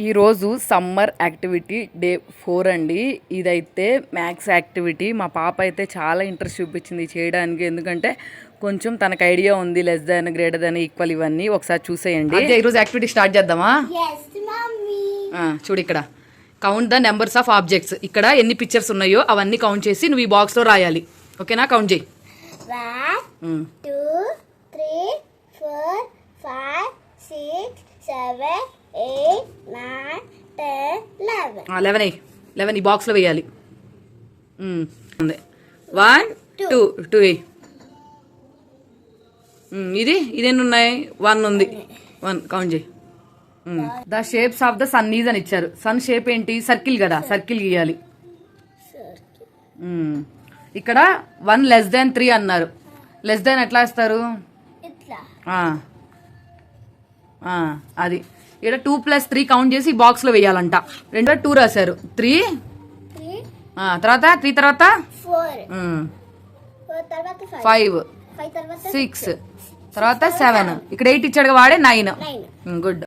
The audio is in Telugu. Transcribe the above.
ఈరోజు సమ్మర్ యాక్టివిటీ డే 4 అండి. ఇదైతే మ్యాథ్స్ యాక్టివిటీ. మా పాప అయితే చాలా ఇంట్రెస్ట్ చూపించింది చేయడానికి. ఎందుకంటే కొంచెం తనకు ఐడియా ఉంది, less than, greater than, equal ఇవన్నీ. ఒకసారి చూసేయండి. ఈరోజు యాక్టివిటీ స్టార్ట్ చేద్దామా? చూడు, ఇక్కడ count the numbers of objects. ఇక్కడ ఎన్ని పిక్చర్స్ ఉన్నాయో అవన్నీ కౌంట్ చేసి నువ్వు ఈ బాక్స్లో రాయాలి. ఓకేనా? కౌంట్ చేయి. 1 2 3 4 5 6 7 8 9 10 11. 11 ఈ బాక్స్లో వేయాలి. 1 2 2 ఇది ఎన్ని ఉన్నాయి? 1 ఉంది. 1 కౌంట్ చేయి. The shapes of the sun is అని ఇచ్చారు. సన్ షేప్ ఏంటి? సర్కిల్ కదా, సర్కిల్ గీయాలి. ఇక్కడ 1 లెస్ దాన్ 3 అన్నారు. లెస్ దాన్ ఎట్లా వేస్తారు? అది ఇక్కడ 2 + 3 కౌంట్ చేసి బాక్స్ లో వేయాలంట. 2 రాశారు. 3 తర్వాత 3 తర్వాత 5 6 తర్వాత 7. ఇక్కడ 8 ఇచ్చాడు వాడే 9. గుడ్.